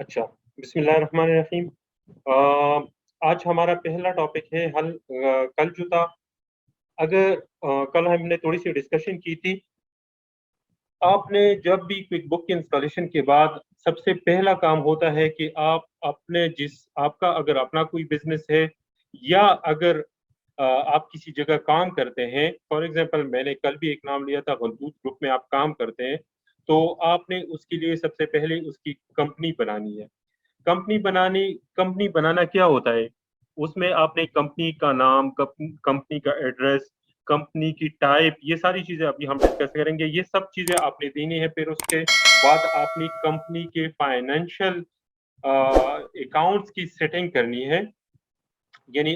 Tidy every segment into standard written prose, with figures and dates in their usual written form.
अच्छा, बिस्मिल्लाहिर्रहमानिर्रहीम। आज हमारा पहला टॉपिक है कल जुता। कल हमने थोड़ी सी डिस्कशन की थी। आपने जब भी क्विक बुक के इंस्टॉलेशन के बाद सबसे पहला काम होता है कि आप अपने जिस आपका अगर अपना कोई बिजनेस है या अगर आप किसी जगह काम करते हैं, फॉर एग्जांपल मैंने कल भी एक नाम लिया था, गलतूत ग्रुप में आप काम करते हैं, तो आपने उसके लिए सबसे पहले उसकी कंपनी बनानी है। कंपनी बनाना क्या होता है? उसमें आपने कंपनी का नाम, कंपनी का एड्रेस, कंपनी की टाइप, ये सारी चीजें अभी हम डिस्कस करेंगे। ये सब चीजें आपने देनी है। फिर उसके बाद आपने कंपनी के फाइनेंशियल अकाउंट्स की सेटिंग करनी है। यानी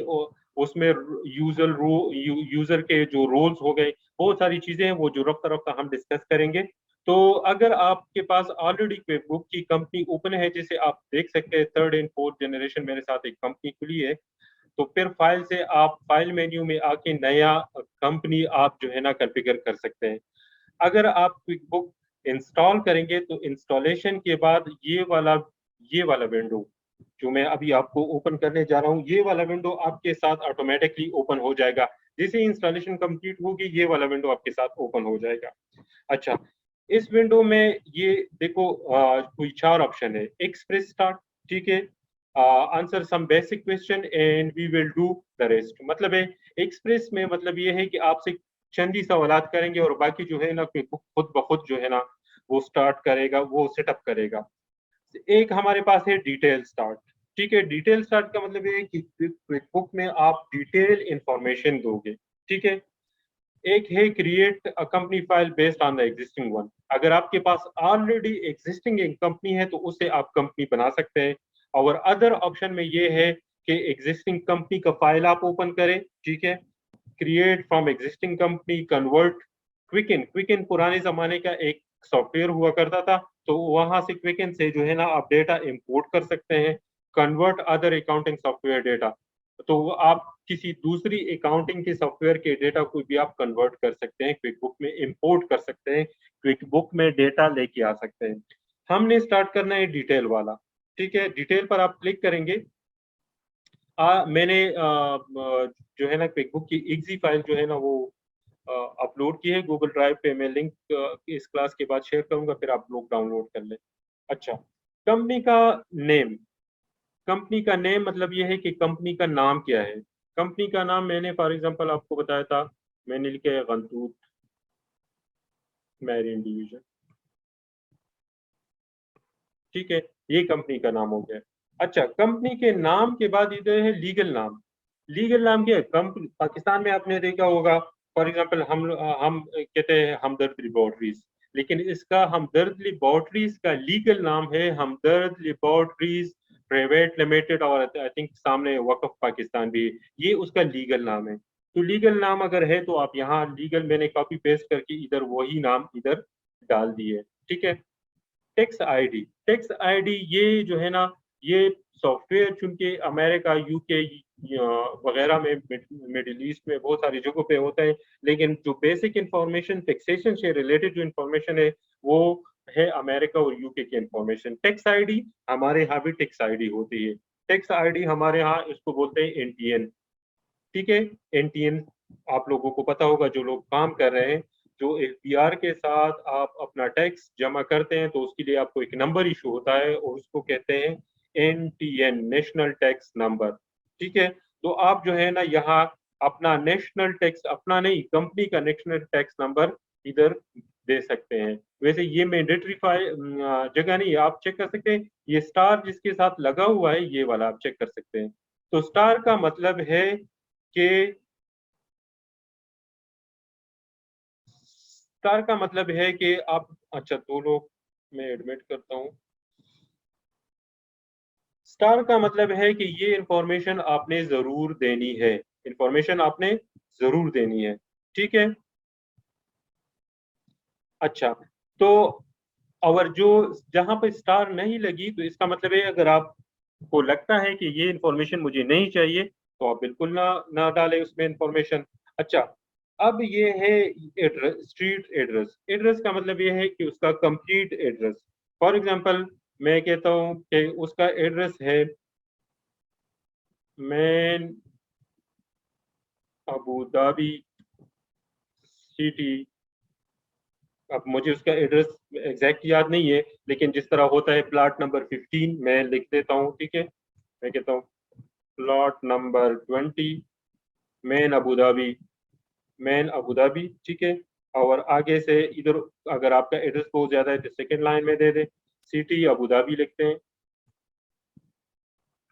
उसमें यूजर के जो रोल्स हो गए, बहुत सारी चीजें हैं, वो जो रफ्ता रफ्ता हम डिस्कस करेंगे। तो अगर आपके पास ऑलरेडी क्विक बुक की कंपनी ओपन है, जैसे आप देख सकते हैं, थर्ड एंड फोर्थ जनरेशन मेरे साथ एक कंपनी खुली है, तो फिर फाइल से आप फाइल मेन्यू में आके नया कंपनी आप जो है ना कॉन्फ़िगर कर सकते हैं। अगर आप क्विक बुक इंस्टॉल करेंगे तो इंस्टॉलेशन के बाद ये वाला विंडो जो मैं अभी आपको ओपन करने जा रहा हूँ, ये वाला विंडो आपके साथ ऑटोमेटिकली ओपन हो जाएगा। जैसे इंस्टॉलेशन कंप्लीट होगी, ये वाला विंडो आपके साथ ओपन हो जाएगा। अच्छा, इस विंडो में ये देखो, कोई चार ऑप्शन है। एक्सप्रेस स्टार्ट, ठीक है, answer some basic question and we will do the rest. मतलब है एक्सप्रेस में मतलब ये है कि आपसे चंद ही सवालात करेंगे और बाकी जो है ना खुद ब खुद जो है ना वो स्टार्ट करेगा, वो सेटअप करेगा। एक हमारे पास है डिटेल स्टार्ट। ठीक है, डिटेल स्टार्ट का मतलब ये है कि क्विक बुक में आप डिटेल इंफॉर्मेशन दोगे। ठीक है। एक है create a company file based on the existing one. अगर आपके पास ऑलरेडी एग्जिस्टिंग एक कंपनी है तो उससे आप कंपनी बना सकते हैं। और अदर ऑप्शन में ये है कि एग्जिस्टिंग कंपनी का फाइल आप ओपन करें। ठीक है। Create from existing company, convert. Quicken पुराने जमाने का एक सॉफ्टवेयर हुआ करता था, तो वहां से क्विकन से जो है ना आप डेटा इंपोर्ट कर सकते हैं। Convert other accounting software data, तो आप किसी दूसरी अकाउंटिंग के सॉफ्टवेयर के डेटा को भी आप कन्वर्ट कर सकते हैं, क्विक बुक में इंपोर्ट कर सकते हैं, क्विक बुक में डेटा लेके आ सकते हैं। हमने स्टार्ट करना है डिटेल वाला। ठीक है, डिटेल पर आप क्लिक करेंगे। मैंने जो है ना क्विक बुक की एग्जी फाइल जो है ना वो अपलोड की है गूगल ड्राइव पे। मैं लिंक इस क्लास के बाद शेयर करूंगा, फिर आप लोग डाउनलोड कर लें। अच्छा, कंपनी का नेम। कंपनी का नेम मतलब ये है कि कंपनी का नाम क्या है। कंपनी का नाम मैंने फॉर एग्जांपल आपको बताया था, मैंने लिखा है गंतूत मैरीन डिवीजन। ठीक है, ये कंपनी का नाम हो गया। अच्छा, कंपनी के नाम के बाद इधर है लीगल नाम। लीगल नाम क्या है? कंपनी पाकिस्तान में आपने देखा होगा, फॉर एग्जांपल हम कहते हैं हमदर्द लेबोरेटरीज, लेकिन इसका हमदर्द लेबोरेटरीज का लीगल नाम है हमदर्द लेबोरेटरीज प्राइवेट लिमिटेड, और आई थिंक सामने वक्फ पाकिस्तान भी, ये उसका लीगल नाम है। तो लीगल नाम अगर है तो आप यहाँ लीगल, मैंने कॉपी पेस्ट करके इधर वही नाम इधर डाल दिए। ठीक है। टैक्स आईडी ये जो है ना, ये सॉफ्टवेयर चूंकि अमेरिका, यूके वगैरह में, मिडिल ईस्ट में बहुत सारी जगहों पे होता है, लेकिन जो बेसिक इंफॉर्मेशन टैक्सेशन से रिलेटेड जो इंफॉर्मेशन है वो है अमेरिका और यूके की इंफॉर्मेशन। टैक्स आईडी हमारे यहाँ भी टैक्स आईडी होती है। टैक्स आईडी हमारे यहाँ इसको बोलते हैं एनटीएन। ठीक है, एनटीएन आप लोगों को पता होगा, जो लोग काम कर रहे हैं, जो एफबीआर के साथ आप अपना टैक्स जमा करते हैं तो उसके लिए आपको एक नंबर इशू होता है और उसको कहते हैं एनटीएन, नेशनल टैक्स नंबर। ठीक है, तो आप जो है ना यहाँ अपना नेशनल टैक्स, अपना नहीं, कंपनी का नेशनल टैक्स नंबर इधर दे सकते हैं। वैसे ये मैंडेटरी जगह नहीं है, आप चेक कर सकते हैं। ये स्टार जिसके साथ लगा हुआ है, ये वाला आप चेक कर सकते हैं। तो स्टार का मतलब है कि स्टार का मतलब है कि आप, अच्छा दो लोग मैं एडमिट करता हूँ। स्टार का मतलब है कि ये इंफॉर्मेशन आपने जरूर देनी है, इंफॉर्मेशन आपने जरूर देनी है। ठीक है। अच्छा, तो और जो जहां पर स्टार नहीं लगी, तो इसका मतलब है अगर आपको लगता है कि ये इंफॉर्मेशन मुझे नहीं चाहिए तो आप बिल्कुल ना डालें उसमें इंफॉर्मेशन। अच्छा, अब ये है एड्रेस, स्ट्रीट एड्रेस। एड्रेस का मतलब ये है कि उसका कंप्लीट एड्रेस। फॉर एग्जांपल मैं कहता हूँ कि उसका एड्रेस है मेन अबू धाबी सिटी। अब मुझे उसका एड्रेस एग्जैक्ट याद नहीं है, लेकिन जिस तरह होता है प्लाट नंबर 15 मैं लिख देता हूँ, ठीक है। मैं कहता हूँ plot number 20, main Abu Dhabi, main Abu Dhabi, ठीक है। और आगे से इधर अगर आपका एड्रेस बहुत ज्यादा है तो सेकंड लाइन में दे दे, सिटी अबू धाबी लिखते हैं,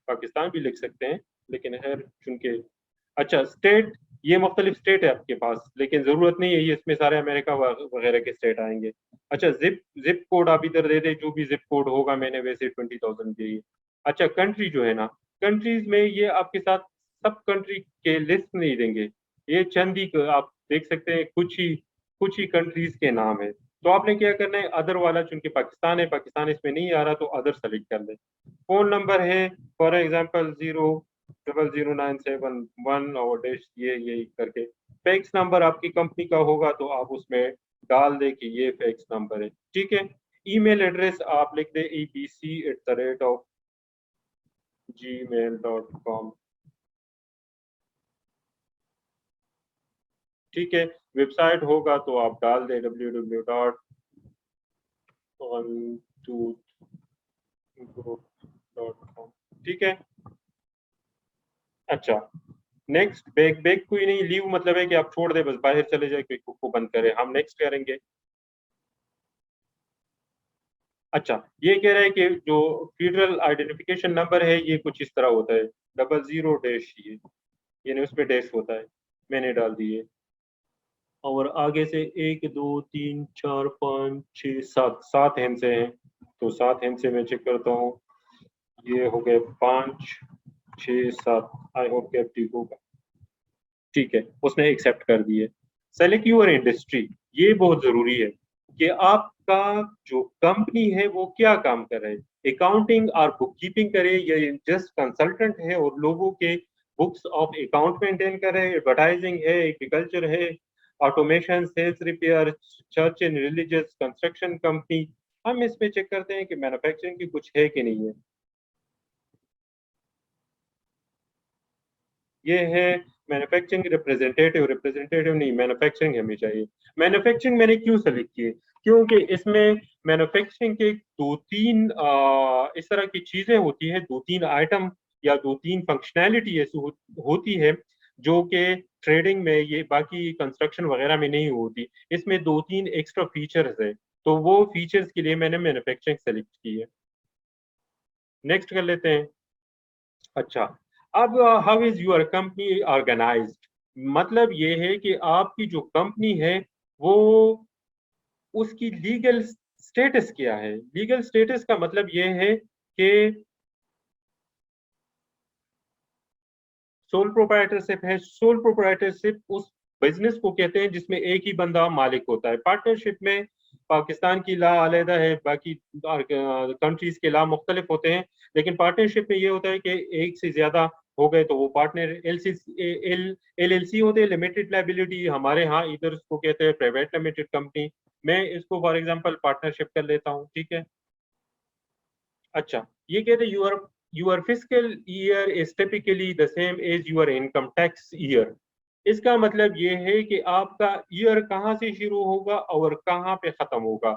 पाकिस्तान भी लिख सकते हैं लेकिन खैर चुन के। अच्छा स्टेट, ये मुख्तलिफ स्टेट है आपके पास, लेकिन जरूरत नहीं है, ये इसमें सारे अमेरिका वगैरह के स्टेट आएंगे। अच्छा जिप जिप कोड आप इधर दे दे, जो भी जिप कोड होगा, मैंने वैसे 20,000 दी है। अच्छा कंट्री जो है ना, कंट्रीज में ये आपके साथ सब कंट्री के लिस्ट नहीं देंगे, ये चंद ही आप देख सकते हैं, कुछ ही कंट्रीज के नाम है। तो आपने क्या करना है, अदर वाला चूंकि पाकिस्तान है, पाकिस्तान इसमें नहीं आ रहा तो अदर सेलेक्ट कर ले। फोन नंबर है फॉर एग्जांपल 0000971 और डैश ये यही करके। फैक्स नंबर आपकी कंपनी का होगा तो आप उसमें डाल दे कि ये फैक्स नंबर है, ठीक है। ईमेल एड्रेस आप लिख दे abc@gmail.com, ठीक है। वेबसाइट होगा तो आप डाल दे www.onetoothgroup.com, ठीक है। अच्छा नेक्स्ट, बैक बैक कोई नहीं, लीव मतलब है कि आप छोड़ दे, बस बाहर चले जाए, क्विक बुक को बंद करें, हम नेक्स्ट करेंगे। अच्छा ये कह रहा है कि जो फेडरल आइडेंटिफिकेशन नंबर है ये कुछ इस तरह होता है, 00 डैश, ये यानी उसमें डैश होता है, मैंने डाल दिए। और आगे से 1 2 3 4 5 6 7, 7 हैं, तो 7 मैं चेक करता हूँ, ये हो गए 5 6 7, आई होप कि अब ठीक होगा, ठीक है, उसने एक्सेप्ट कर दिए। सेलेक्ट यूर इंडस्ट्री, ये बहुत जरूरी है कि आपका जो कंपनी है वो क्या काम कर रहे हैं, अकाउंटिंग और बुक कीपिंग करे या जस्ट कंसल्टेंट है और लोगों के बुक्स ऑफ अकाउंट मेंटेन करे, एडवर्टाइजिंग है, एग्रीकल्चर है, automation, sales, repair, church and religious, construction company. हम इसमें चेक करते हैं कि मैन्युफैक्चरिंग की कुछ है कि नहीं है। ये है मैन्युफैक्चरिंग रिप्रेजेंटेटिव, रिप्रेजेंटेटिव नहीं, मैन्युफैक्चरिंग हमें चाहिए। मैन्युफैक्चरिंग मैंने क्यों सेलेक्ट किए, क्योंकि इसमें मैन्युफैक्चरिंग के दो तीन इस तरह की चीजें होती है, दो तीन आइटम या दो तीन फंक्शनैलिटी ऐसी होती है जो कि ट्रेडिंग में, ये बाकी कंस्ट्रक्शन वगैरह में नहीं होती। इसमें दो तीन एक्स्ट्रा फीचर्स है, तो वो फीचर्स के लिए मैंने मैन्युफैक्चरिंग सेलेक्ट की है। नेक्स्ट कर लेते हैं। अच्छा अब how is your company organised, मतलब ये है कि आपकी जो कंपनी है वो, उसकी लीगल स्टेटस क्या है। लीगल स्टेटस का मतलब ये है कि सोल प्रोप्राइटरशिप है। सोल प्रोप्राइटरशिप उस बिजनेस को कहते हैं जिसमें एक ही बंदा मालिक होता है। पार्टनरशिप में पाकिस्तान की लॉ अलहदा है, बाकी कंट्रीज के लॉ मुख्तलिफ होते हैं, लेकिन पार्टनरशिप में ये होता है कि एक से ज्यादा हो गए तो वो पार्टनर एल एल सी होते हैं, लिमिटेड लाइबिलिटी, हमारे यहाँ इधर उसको कहते हैं प्राइवेट लिमिटेड कंपनी। मैं इसको फॉर एग्जांपल पार्टनरशिप कर लेता हूँ, ठीक है। अच्छा ये कहते हैं your physical year is typically the same as your income tax year. इसका मतलब ये है कि आपका ईयर कहाँ से शुरू होगा और कहाँ पे खत्म होगा।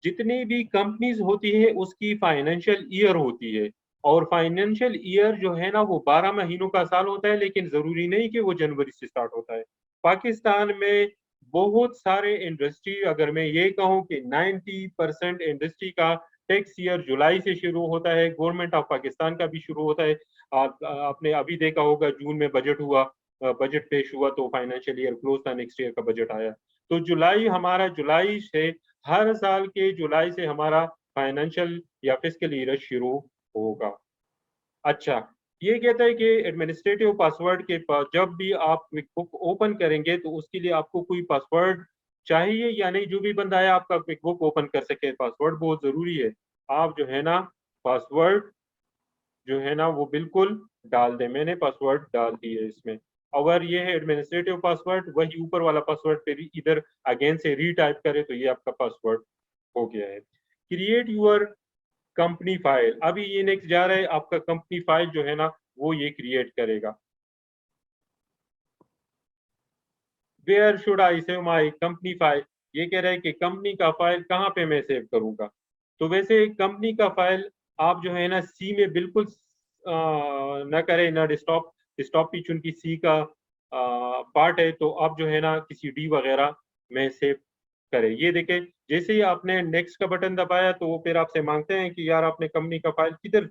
जितनी भी कंपनीज होती है उसकी फाइनेंशियल ईयर होती है, और फाइनेंशियल ईयर जो है ना वो 12 महीनों का साल होता है, लेकिन जरूरी नहीं कि वो जनवरी से स्टार्ट होता है। पाकिस्तान में बहुत सारे इंडस्ट्री, अगर मैं ये कहूँ कि 90% इंडस्ट्री का टैक्स ईयर जुलाई से शुरू होता है, गवर्नमेंट ऑफ पाकिस्तान का भी शुरू होता है। आपने अभी देखा होगा जून में बजट हुआ, बजट पेश हुआ तो फाइनेंशियल ईयर क्लोज था, नेक्स्ट ईयर का बजट आया। तो जुलाई हमारा, जुलाई से हर साल के जुलाई से हमारा फाइनेंशियल या फिस्कल ईयर शुरू होगा। अच्छा ये कहता है कि एडमिनिस्ट्रेटिव पासवर्ड के पास जब भी आप क्विक बुक ओपन करेंगे तो उसके लिए आपको कोई पासवर्ड चाहिए या नहीं, जो भी बंदा है आपका क्विक बुक ओपन कर सके, पासवर्ड बहुत जरूरी है। आप जो है ना पासवर्ड जो है ना वो बिल्कुल डाल दें, मैंने पासवर्ड डाल दी है इसमें। अगर ये है एडमिनिस्ट्रेटिव पासवर्ड, वही ऊपर वाला पासवर्ड फिर इधर अगेन से रीटाइप करे तो ये आपका पासवर्ड हो गया है। क्रिएट यूर कंपनी फाइल, अभी ये नेक्स्ट जा रहा है, आपका कंपनी फाइल जो है ना वो ये क्रिएट करेगा। Where should I save my company file, ये कह रहा है कि कंपनी का फाइल कहाँ पे मैं सेव करूंगा। तो वैसे कंपनी का फाइल आप जो है ना सी में बिल्कुल ना करें ना, डेस्कटॉप, डेस्कटॉप की चूंकि सी का पार्ट है, तो आप जो है ना किसी डी वगैरह में सेव करें। ये देखें, जैसे ही आपने नेक्स्ट का बटन दबाया तो वो फिर आपसे मांगते हैं कि यार आपने कंपनी का फाइल किधर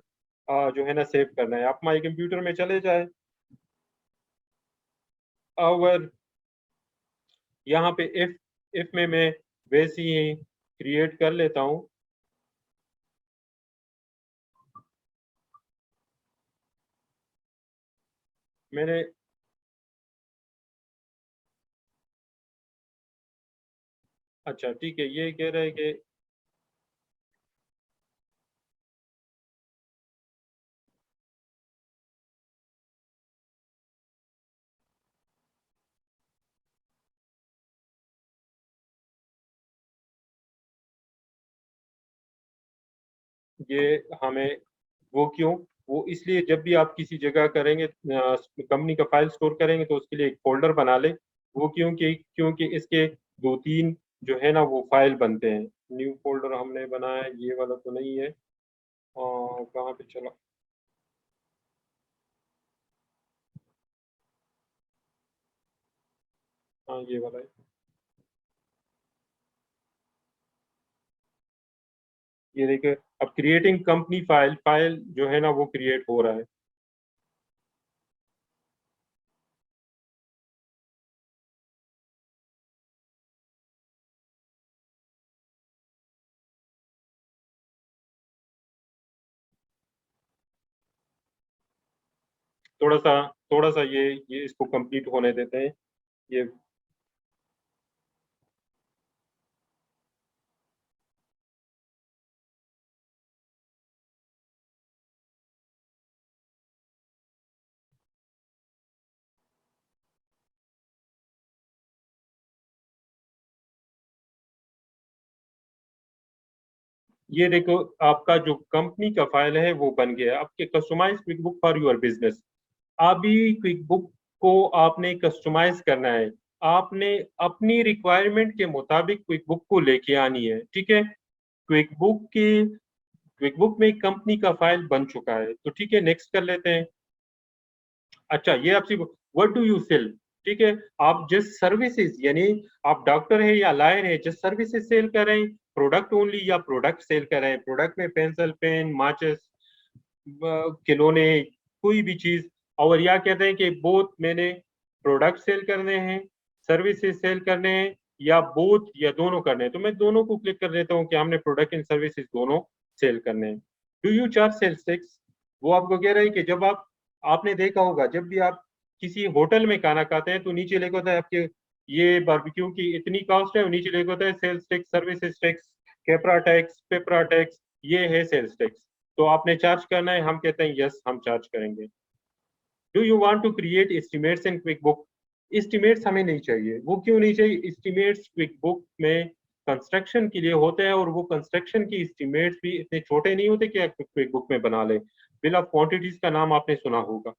जो है ना सेव करना है। आप माई कंप्यूटर में चले जाए और यहाँ पे इफ में मैं वैसे ही क्रिएट कर लेता हूँ। मैंने अच्छा ठीक है, ये कह रहा है कि ये हमें वो क्यों, वो इसलिए जब भी आप किसी जगह करेंगे कंपनी का फाइल स्टोर करेंगे तो उसके लिए एक फोल्डर बना ले। वो क्योंकि क्योंकि इसके दो तीन जो है ना वो फाइल बनते हैं। न्यू फोल्डर हमने बनाया, ये वाला तो नहीं है, और कहाँ पे चला, हाँ ये वाला है। ये देखिए, अब क्रिएटिंग कंपनी फाइल, फाइल जो है ना वो क्रिएट हो रहा है। थोड़ा सा, थोड़ा सा ये इसको कंप्लीट होने देते हैं। ये ये देखो, आपका जो कंपनी का फाइल है वो बन गया। आपके customise quick book for your business. अभी क्विक बुक को आपने कस्टमाइज करना है। आपने अपनी रिक्वायरमेंट के मुताबिक क्विक बुक को लेके आनी है, ठीक है। क्विक बुक में कंपनी का फाइल बन चुका है, तो ठीक है नेक्स्ट कर लेते हैं। अच्छा, ये आपसे व्हाट डू यू सेल, ठीक है। आप जिस सर्विसेज, यानी आप डॉक्टर है या लायर है, जिस सर्विसेज सेल कर रहे हैं, प्रोडक्ट ओनली या प्रोडक्ट सेल कर रहे हैं। प्रोडक्ट में पेंसिल, पेन, माचिस, खिलौने, कोई भी चीज। और या कहते हैं कि बोथ, मैंने प्रोडक्ट सेल करने हैं, सर्विसेज सेल करने हैं, या बोथ या दोनों करने हैं। तो मैं दोनों को क्लिक कर देता हूँ कि हमने प्रोडक्ट एंड सर्विसेज दोनों सेल करने हैं। Do you charge sales tax, वो आपको कह रहा है कि जब आप, आपने देखा होगा जब भी आप किसी होटल में खाना खाते हैं तो नीचे लिखा होता है आपके ये बारबेक्यू की इतनी कॉस्ट है, और नीचे लिखा होता है सेल्स टैक्स, सर्विसेज टैक्स, कैपरा टैक्स, पेपरा टैक्स, ये है सेल्स टैक्स। तो आपने चार्ज करना है, हम कहते हैं यस हम चार्ज करेंगे। Do you want to create estimates in quick book, estimates हमें नहीं चाहिए। वो क्यों नहीं चाहिए, एस्टिमेट्स क्विक बुक में कंस्ट्रक्शन के लिए होते हैं, और वो कंस्ट्रक्शन की एस्टिमेट्स भी इतने छोटे नहीं होते कि आप क्विक बुक में बना लें। बिल ऑफ क्वांटिटीज का नाम आपने सुना होगा।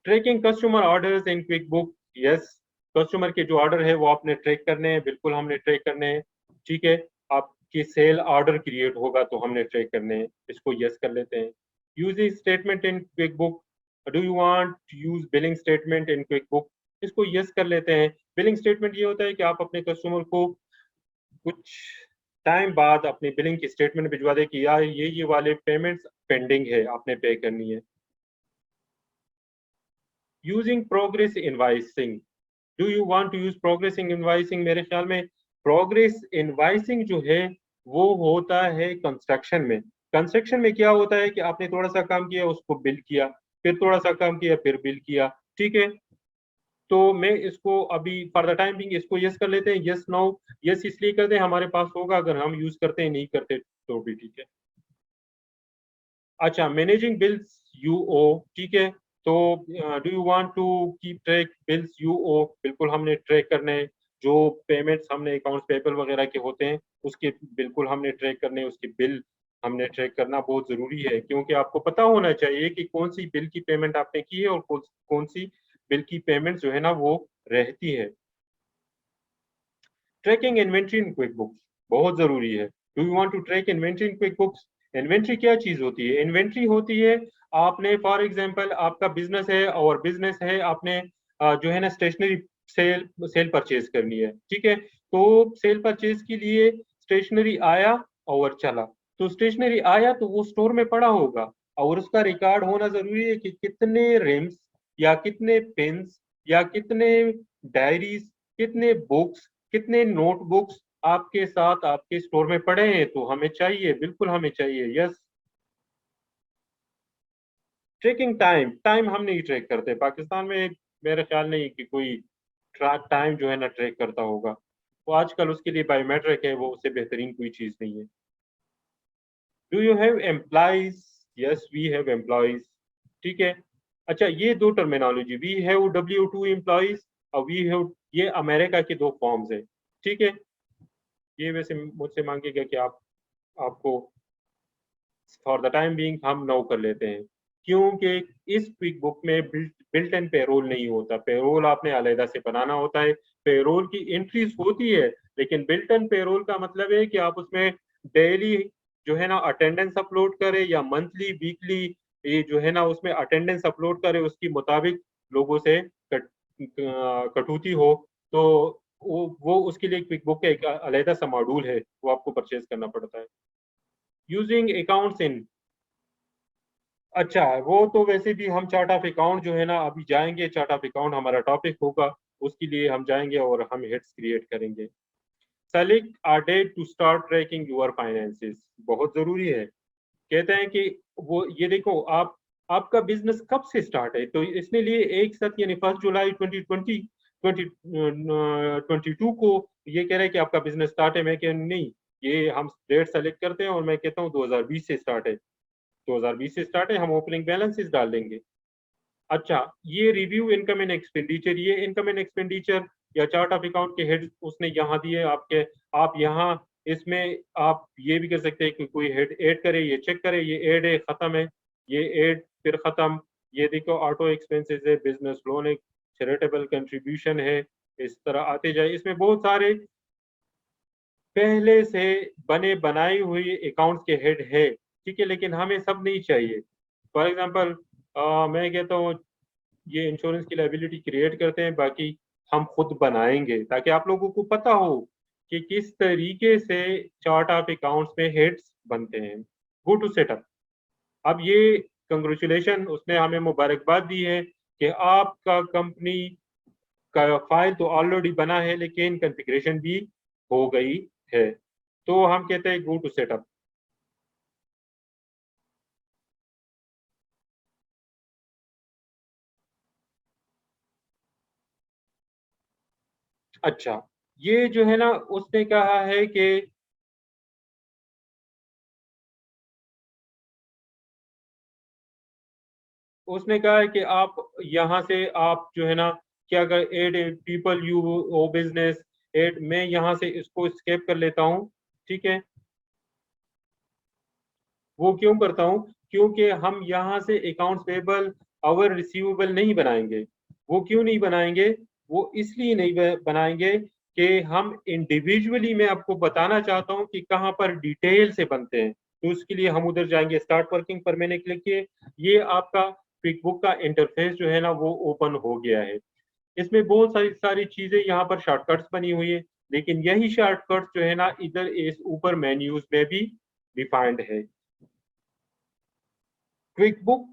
Tracking customer orders in quick book, yes. Customer के जो ऑर्डर है वो आपने ट्रैक करने हैं, बिल्कुल हमने ट्रैक करने हैं, ठीक है। आपकी सेल ऑर्डर क्रिएट होगा तो हमने ट्रैक करने हैं, इसको यस कर लेते हैं। Using statement in quick book, do you want to use billing statement in quick book, इसको यस कर लेते हैं। बिलिंग स्टेटमेंट ये होता है कि आप अपने कस्टमर को कुछ टाइम बाद अपनी बिलिंग की स्टेटमेंट भिजवा दे कि यार ये वाले पेमेंट्स पेंडिंग है, आपने पे करनी है। Using progress invoicing, do you want to use progressing invoicing, मेरे ख्याल में प्रोग्रेस इनवाइसिंग जो है वो होता है कंस्ट्रक्शन में। कंस्ट्रक्शन में क्या होता है कि आपने थोड़ा सा काम किया, उसको बिल किया, फिर थोड़ा सा काम किया, फिर बिल किया, ठीक है। तो मैं इसको अभी फॉर द टाइम बिंग इसको यस कर लेते हैं, यस नो। यस इसलिए करते हैं हमारे पास होगा, अगर हम यूज करते हैं नहीं करते तो भी ठीक है। अच्छा, मैनेजिंग बिल्स यू ओ, ठीक है। तो do you want to keep track bills you ओ, बिल्कुल हमने ट्रैक करने हैं। जो पेमेंट्स हमने अकाउंट्स पेबल वगैरह के होते हैं उसके बिल्कुल हमने ट्रैक करने, उसके बिल हमने ट्रैक करना बहुत जरूरी है, क्योंकि आपको पता होना चाहिए कि कौन सी बिल की पेमेंट आपने की है और कौन सी बिल की पेमेंट जो है ना वो रहती है। Tracking inventory in quick books बहुत जरूरी है। Do you want to track inventory in quick books? Inventory क्या चीज होती है? इन्वेंट्री होती है, आपने फॉर एग्जांपल आपका बिजनेस है और बिजनेस है, आपने जो है ना स्टेशनरी सेल सेल परचेज करनी है, ठीक है? तो सेल परचेज के लिए स्टेशनरी आया और चला, तो स्टेशनरी आया तो वो स्टोर में पड़ा होगा और उसका रिकॉर्ड होना जरूरी है कि कितने रिम्स या कितने पेन्स या कितने डायरीज, कितने बुक्स, कितने नोटबुक्स आपके साथ आपके स्टोर में पड़े हैं। तो हमें चाहिए, बिल्कुल हमें चाहिए, यस। ट्रैकिंग टाइम, टाइम हम नहीं ट्रैक करते पाकिस्तान में, मेरा ख्याल नहीं कि कोई टाइम जो है ना ट्रैक करता होगा। वो आजकल उसके लिए बायोमेट्रिक है, वो उससे बेहतरीन कोई चीज नहीं है। Do you have employees? Yes we have employees, ठीक है। अच्छा, ये दो terminology, we have W2 employees और वी हैव, ये अमेरिका के दो फॉर्म्स है, ठीक है। ये वैसे मुझसे मांगेगा कि आप, आपको फॉर द टाइम बीइंग हम नो कर लेते हैं, क्योंकि इस क्विक बुक में बिल्ट इन पेरोल नहीं होता, पेरोल आपने अलहदा से बनाना होता है। पेरोल की एंट्रीज होती है, लेकिन बिल्ट इन पेरोल का मतलब है कि आप उसमें डेली जो है ना अटेंडेंस अपलोड करें या मंथली वीकली, ये जो है ना उसमें अटेंडेंस अपलोड करें, उसके मुताबिक लोगों से कटौती हो, तो वो उसके लिए क्विक बुक का एक अलहदा सा मॉड्यूल है, वो आपको परचेज करना पड़ता है। यूजिंग अकाउंट्स इन, अच्छा वो तो वैसे भी हम चार्ट ऑफ अकाउंट जो है ना अभी जाएंगे, चार्ट ऑफ अकाउंट हमारा टॉपिक होगा, उसके लिए हम जाएंगे और हम हेड्स क्रिएट करेंगे। Select a date to start tracking your finances, बहुत जरूरी है। कहते हैं कि वो ये देखो, आप आपका बिजनेस कब से स्टार्ट है, तो इसके लिए एक साथ यानी 1 जुलाई 2020 2022 को ये कह रहे हैं कि आपका बिजनेस स्टार्ट है। मैं कह नहीं, ये हम डेट सेलेक्ट करते हैं और मैं कहता हूँ 2020 से स्टार्ट है, 2020 से स्टार्ट है, हम ओपनिंग बैलेंसेस डाल देंगे। अच्छा, ये रिव्यू इनकम एंड एक्सपेंडिचर, ये इनकम एंड एक्सपेंडिचर या चार्ट ऑफ अकाउंट के हेड उसने यहाँ दिए आपके, आप यहाँ इसमें आप ये भी कर सकते हैं कि कोई हेड ऐड करे, ये चेक करे, ये ऐड है खत्म है, ये ऐड फिर खत्म। ये देखो ऑटो एक्सपेंसेस है, बिजनेस लोन है, चैरिटेबल कंट्रीब्यूशन है, इस तरह आते जाए। इसमें बहुत सारे पहले से बने बनाई हुई अकाउंट्स के हेड है, ठीक है, लेकिन हमें सब नहीं चाहिए। फॉर एग्जांपल मैं कहता हूँ ये इंश्योरेंस की लाइबिलिटी क्रिएट करते हैं, बाकी हम खुद बनाएंगे ताकि आप लोगों को पता हो कि किस तरीके से चार्ट ऑफ अकाउंट्स में हेड्स बनते हैं। गो टू सेटअप, अब ये कंग्रेचुलेशन, उसने हमें मुबारकबाद दी है कि आपका कंपनी का फाइल तो ऑलरेडी बना है लेकिन कॉन्फ़िगरेशन भी हो गई है, तो हम कहते हैं गो टू सेटअप। अच्छा, ये जो है ना उसने कहा है कि उसने कहा है कि आप यहाँ से आप जो है ना क्या कर, add people you owe business add, मैं यहाँ से इसको स्केप कर लेता हूँ, ठीक है। वो क्यों करता हूँ? क्योंकि हम यहाँ से अकाउंट्स पेबल और रिसीवेबल नहीं बनाएंगे। वो क्यों नहीं बनाएंगे? वो इसलिए नहीं बनाएंगे कि हम इंडिविजुअली, मैं आपको बताना चाहता हूँ कि कहाँ पर डिटेल से बनते हैं, तो उसके लिए हम उधर जाएंगे। स्टार्ट वर्किंग पर मैंने क्लिक किया, ये आपका क्विक बुक का इंटरफेस जो है ना वो ओपन हो गया है। इसमें बहुत सारी सारी चीजें यहाँ पर शॉर्टकट्स बनी हुई है, लेकिन यही शॉर्टकट्स जो है ना इधर इस ऊपर मेन्यूज में भी डिफाइंड है। क्विक बुक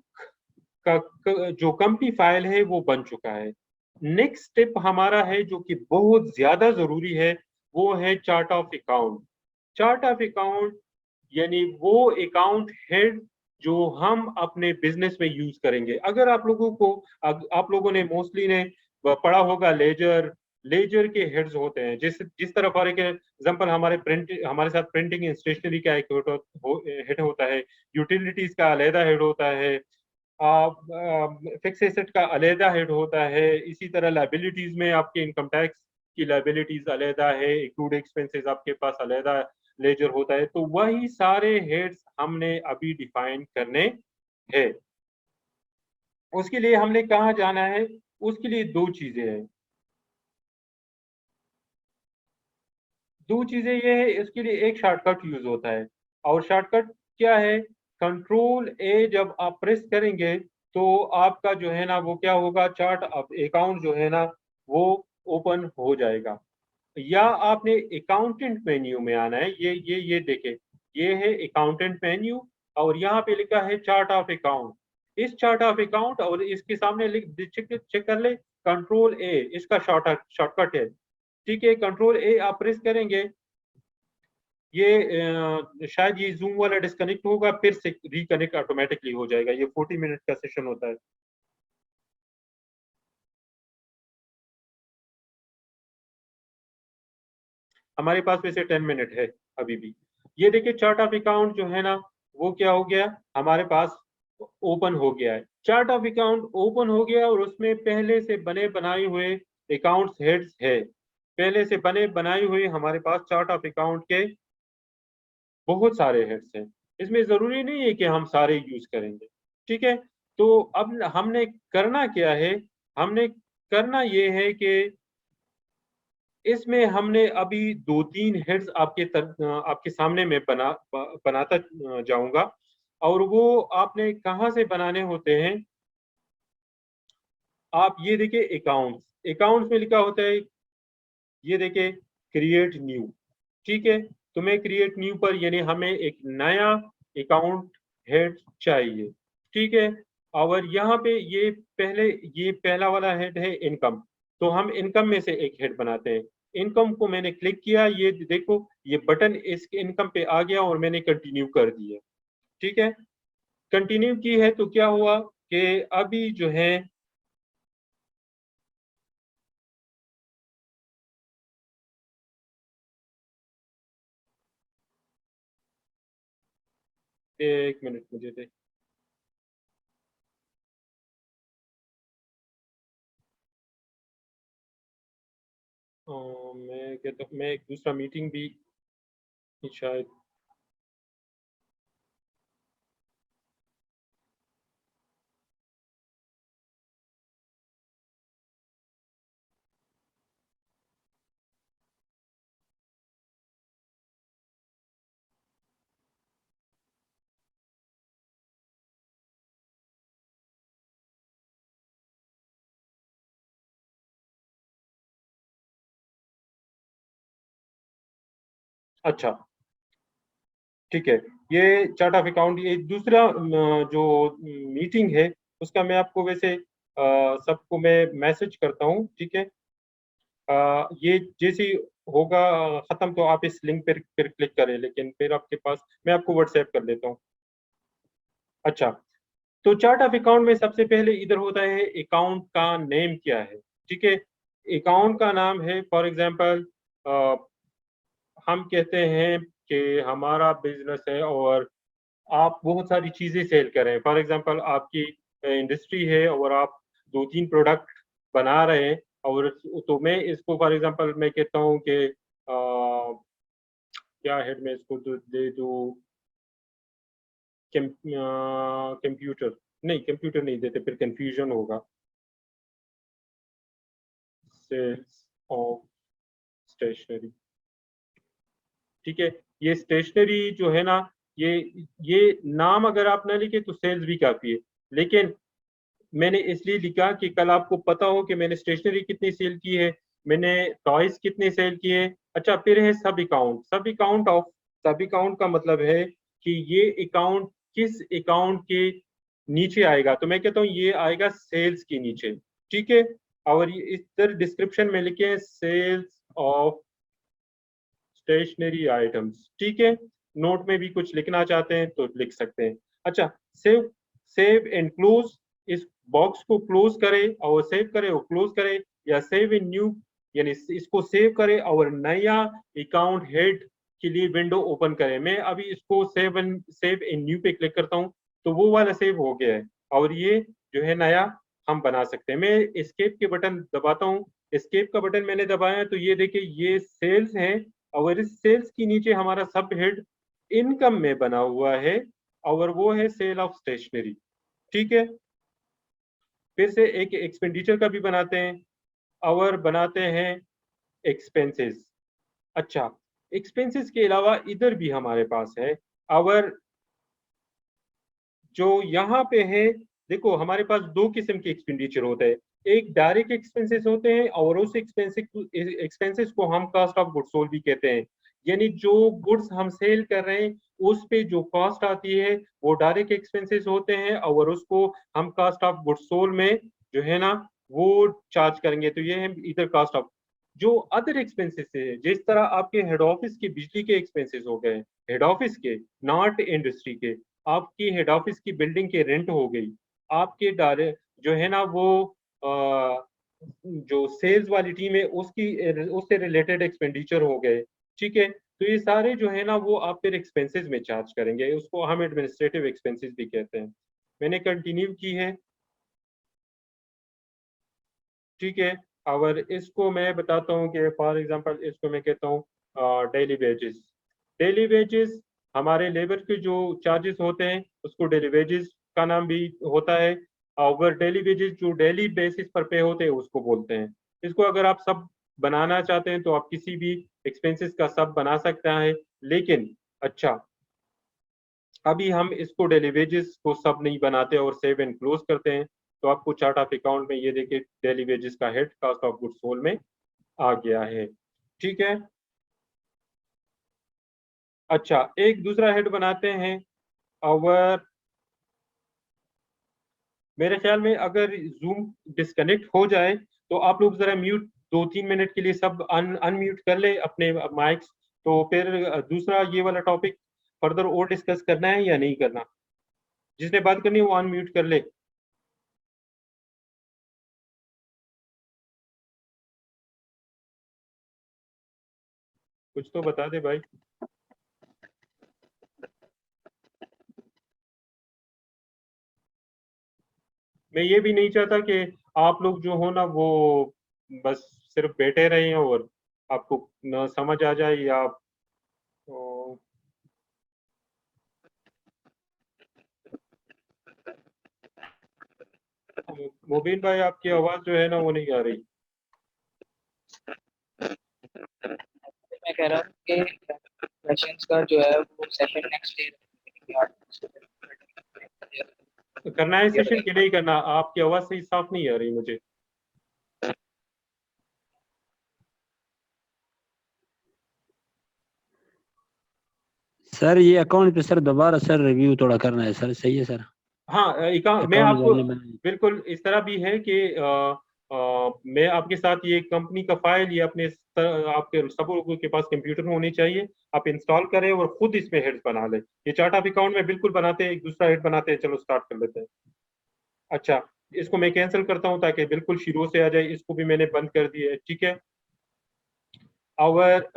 का जो कंपनी फाइल है वो बन चुका है। नेक्स्ट स्टेप हमारा है जो कि बहुत ज्यादा जरूरी है, वो है chart of account. Chart of account यानी वो अकाउंट हेड जो हम अपने बिजनेस में यूज करेंगे। अगर आप लोगों को, आप लोगों ने मोस्टली ने पढ़ा होगा लेजर, लेजर के हेड्स होते हैं, जिस जिस तरह फॉर एग्जाम्पल हमारे प्रिंट, हमारे साथ प्रिंटिंग एंड स्टेशनरी का एक हेड होता है, यूटिलिटीज का अलहदा हेड होता है, फिक्स एसेट का अलहदा हेड होता है, इसी तरह लाइबिलिटीज में आपके इनकम टैक्स की लाइबिलिटीज अलहदा है, एक्रूड एक्सपेंसेस आपके पास अलहदा लेजर होता है, तो वही सारे हेड्स हमने अभी डिफाइन करने हैं। उसके लिए हमने कहाँ जाना है? उसके लिए दो चीजें हैं। दो चीजें ये है, इसके लिए एक शॉर्टकट यूज होता है, और शॉर्टकट क्या है? कंट्रोल ए जब आप प्रेस करेंगे तो आपका जो है ना वो क्या होगा, चार्ट ऑफ अकाउंट जो है ना वो ओपन हो जाएगा। या आपने अकाउंटेंट मेन्यू में आना है, ये देखें, ये है अकाउंटेंट मेन्यू, और यहाँ पे लिखा है चार्ट ऑफ अकाउंट। इस चार्ट ऑफ अकाउंट और इसके सामने चेक कर ले, कंट्रोल ए इसका शॉर्टकट है। ठीक है, कंट्रोल ए आप प्रेस करेंगे, ये शायद ये जूम वाला डिस्कनेक्ट होगा, फिर से रिकनेक्ट ऑटोमेटिकली हो जाएगा। ये 40 मिनट का सेशन होता है। हमारे पास वैसे 10 मिनट है अभी भी। ये देखिए चार्ट ऑफ अकाउंट जो है ना वो क्या हो गया, हमारे पास ओपन हो गया है। चार्ट ऑफ अकाउंट ओपन हो गया और उसमें पहले से बने बनाए हुए अकाउंट्स हेड्स है। पहले से बने बनाए हुए हमारे पास चार्ट ऑफ अकाउंट के बहुत सारे हेड्स हैं। इसमें जरूरी नहीं है कि हम सारे यूज करेंगे। ठीक है, तो अब हमने करना क्या है? हमने करना ये है कि इसमें हमने अभी दो तीन हेड्स आपके सामने में बनाता जाऊंगा। और वो आपने कहाँ से बनाने होते हैं? आप ये देखिए अकाउंट्स, अकाउंट्स में लिखा होता है, ये देखिए क्रिएट न्यू। ठीक है, तो मैं क्रिएट न्यू पर, यानी हमें एक नया अकाउंट हेड चाहिए। ठीक है, और यहाँ पे ये पहला वाला हेड है इनकम, तो हम इनकम में से एक हेड बनाते हैं। इनकम को मैंने क्लिक किया, ये देखो ये बटन इस इनकम पे आ गया और मैंने कंटिन्यू कर दिया। ठीक है, कंटिन्यू की है तो क्या हुआ कि अभी जो है, एक मिनट मुझे दे। मैं कहता हूँ, मैं एक दूसरा मीटिंग भी शायद। अच्छा, ठीक है, ये चार्ट ऑफ अकाउंट, ये दूसरा जो मीटिंग है उसका मैं आपको वैसे सबको मैं मैसेज करता हूँ। ठीक है, ये जैसे ही होगा खत्म तो आप इस लिंक पर फिर क्लिक करें, लेकिन फिर आपके पास मैं आपको व्हाट्सएप कर देता हूँ। अच्छा, तो चार्ट ऑफ अकाउंट में सबसे पहले इधर होता है अकाउंट का नेम क्या है। ठीक है, अकाउंट का नाम है, फॉर एग्जांपल हम कहते हैं कि हमारा बिजनेस है और आप बहुत सारी चीजें सेल कर रहे हैं। फॉर एग्जांपल आपकी इंडस्ट्री है और आप दो तीन प्रोडक्ट बना रहे हैं, और तो मैं इसको फॉर एग्जांपल मैं कहता हूँ कि क्या हेड में इसको दे दूँ, कंप्यूटर, नहीं कंप्यूटर नहीं देते, फिर कंफ्यूजन होगा। Sales of stationery. ठीक है, ये स्टेशनरी जो है ना, ये ये नाम अगर आप ना लिखे तो सेल्स भी काफी है, लेकिन मैंने इसलिए लिखा कि कल आपको पता हो कि मैंने स्टेशनरी कितनी सेल की है, मैंने टॉयज कितने सेल किए। अच्छा, फिर है सब अकाउंट। सब अकाउंट का मतलब है कि ये अकाउंट किस अकाउंट के नीचे आएगा, तो मैं कहता हूँ ये आएगा सेल्स के नीचे। ठीक है, और ये इधर डिस्क्रिप्शन में लिखे सेल्स ऑफ स्टेशनरी आइटम्स। ठीक है, नोट में भी कुछ लिखना चाहते हैं तो लिख सकते हैं। अच्छा, सेव सेव एंड क्लोज, इस बॉक्स को क्लोज करें और सेव करें और क्लोज करें, या सेव इन न्यू, यानी इसको सेव करें और नया अकाउंट हेड के लिए विंडो ओपन करें। मैं अभी इसको सेव इन न्यू पे क्लिक करता हूँ तो वो वाला सेव हो गया है, और ये जो है नया हम बना सकते हैं। मैं एस्केप के बटन दबाता हूँ एस्केप का बटन मैंने दबाया तो ये देखिए ये सेल्स है, और इस सेल्स के नीचे हमारा सब हेड इनकम में बना हुआ है, और वो है सेल ऑफ स्टेशनरी। ठीक है, फिर से एक एक्सपेंडिचर का भी बनाते हैं, और बनाते हैं एक्सपेंसेस। अच्छा, एक्सपेंसेस के अलावा इधर भी हमारे पास है, और जो यहाँ पे है, देखो हमारे पास दो किस्म के एक्सपेंडिचर होते हैं। एक डायरेक्ट एक्सपेंसेस होते हैं, और उस एक्सपेंसेस को हम कॉस्ट ऑफ गुड्स सोल्ड भी कहते हैं। यानी जो गुड्स हम सेल कर रहे हैं उस पे जो कॉस्ट आती है वो डायरेक्ट एक्सपेंसेस होते हैं, और उसको हम कॉस्ट ऑफ गुड्स सोल्ड में जो है ना वो चार्ज करेंगे। तो ये है इधर कॉस्ट ऑफ। जो अदर एक्सपेंसेस है, जिस तरह आपके हेड ऑफिस के बिजली के एक्सपेंसेस हो गए, हेड ऑफिस के, नॉट इंडस्ट्री के, आपकी हेड ऑफिस की बिल्डिंग के रेंट हो गई, आपके डायरेक्ट जो है ना वो जो सेल्स वाली टीम है उसकी उससे रिलेटेड एक्सपेंडिचर हो गए। ठीक है, तो ये सारे जो है ना वो आप फिर एक्सपेंसेस में चार्ज करेंगे, उसको हम एडमिनिस्ट्रेटिव एक्सपेंसेस भी कहते हैं। मैंने कंटिन्यू की है। ठीक है, और इसको मैं बताता हूँ कि फॉर एग्जांपल इसको मैं कहता हूँ डेली वेजेस। डेली वेजेस हमारे लेबर के जो चार्जेस होते हैं उसको डेली वेजेस का नाम भी होता है, और डेली वेजेस जो डेली बेसिस पर पे होते हैं उसको बोलते हैं। इसको अगर आप सब बनाना चाहते हैं तो आप किसी भी एक्सपेंसेस का सब बना सकते हैं, लेकिन अच्छा अभी हम इसको डेली वेजेस को सब नहीं बनाते और सेव एंड क्लोज करते हैं। तो आपको चार्ट ऑफ अकाउंट में ये देखिए डेली वेजेस का head cost of goods sold में आ गया है। ठीक है, अच्छा एक दूसरा हेड बनाते हैं। और मेरे ख्याल में अगर जूम डिस्कनेक्ट हो जाए तो आप लोग जरा म्यूट 2-3 मिनट के लिए सब अनम्यूट कर ले अपने माइक्स। तो फिर दूसरा ये वाला टॉपिक फर्दर और डिस्कस करना है या नहीं करना, जिसने बात करनी है वो अनम्यूट कर ले। कुछ तो बता दे भाई। मैं ये भी नहीं चाहता कि आप लोग जो हो ना वो बस सिर्फ बैठे रहें और आपको ना समझ आ जाए, या तो, मुबीन भाई आपकी आवाज जो है ना वो नहीं आ रही। मैं कह रहा हूँ कि क्वेश्चंस का जो है वो सेशन नेक्स्ट डे करना है सेशन कि नहीं करना? आपकी आवाज सही साफ नहीं आ रही मुझे। सर ये अकाउंट पे सर दोबारा सर रिव्यू थोड़ा करना है सर, सही है सर? हाँ मैं अकाउंट जो आपको हमने बनाया। बिल्कुल इस तरह भी है कि मैं आपके साथ ये कंपनी का फाइल या अपने आपके सब लोगों के पास कंप्यूटर होने चाहिए, आप इंस्टॉल करें और खुद इसमें हेड्स बना लें। ये चार्ट ऑफ अकाउंट में बिल्कुल बनाते हैं, एक दूसरा हेड बनाते हैं। चलो स्टार्ट कर लेते हैं। अच्छा, इसको मैं कैंसिल करता हूँ ताकि बिल्कुल शुरू से आ जाए। इसको भी मैंने बंद कर दिया है। ठीक है, और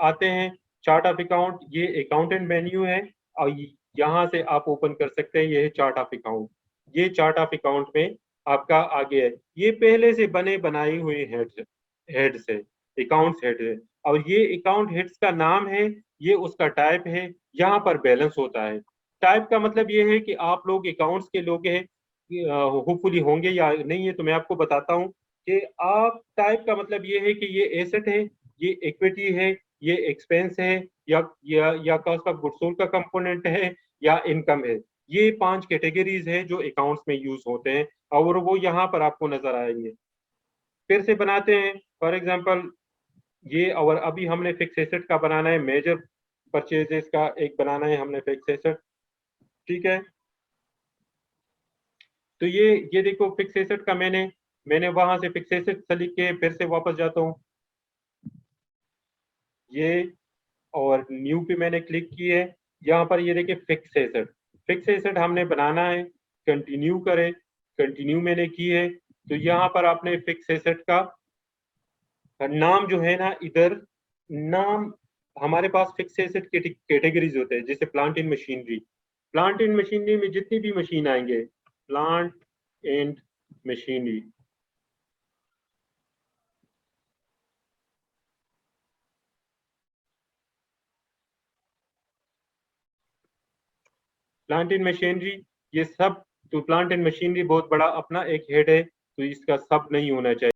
आते हैं चार्ट ऑफ अकाउंट। ये अकाउंटेंट मेन्यू है, और यहाँ से आप ओपन कर सकते हैं। ये है चार्ट ऑफ अकाउंट। ये चार्ट ऑफ अकाउंट में आपका आगे है, ये पहले से बने बनाए हुए हेड्स है, अकाउंट्स हेड है। और ये अकाउंट हेड्स का नाम है, ये उसका टाइप है। यहाँ पर बैलेंस होता है। टाइप का मतलब ये है कि आप लोग अकाउंट्स के लोग हैं, होपफुली होंगे या नहीं है तो मैं आपको बताता हूँ कि आप टाइप का मतलब ये है कि ये एसेट है, ये इक्विटी है, ये एक्सपेंस है, या कॉस्ट ऑफ गुड्स सोल्ड का कंपोनेंट है, या इनकम है। ये 5 कैटेगरीज है जो अकाउंट्स में यूज होते हैं, और वो यहाँ पर आपको नजर आएंगे। फिर से बनाते हैं। फॉर एग्जांपल ये, और अभी हमने फिक्स एसेट का बनाना है, मेजर परचेजेस का एक बनाना है हमने फिक्स एसेट। ठीक है, तो ये देखो फिक्स एसेट का मैंने वहां से फिक्स एसेट से लिख के फिर से वापस जाता हूँ ये, और न्यू पे मैंने क्लिक की है। यहाँ पर ये देखिए फिक्स एसेट, फिक्स एसेट हमने बनाना है। कंटिन्यू करें, कंटिन्यू मैंने की है। तो यहाँ पर आपने फिक्स एसेट का नाम जो है ना इधर नाम, हमारे पास फिक्स एसेट के कैटेगरीज होते हैं, जैसे plant in machinery. Plant in machinery में जितनी भी मशीन आएंगे, plant and machinery, plant and machinery, ये सब, तो प्लांट एंड मशीनरी बहुत बड़ा अपना एक हेड है, तो इसका सब नहीं होना चाहिए।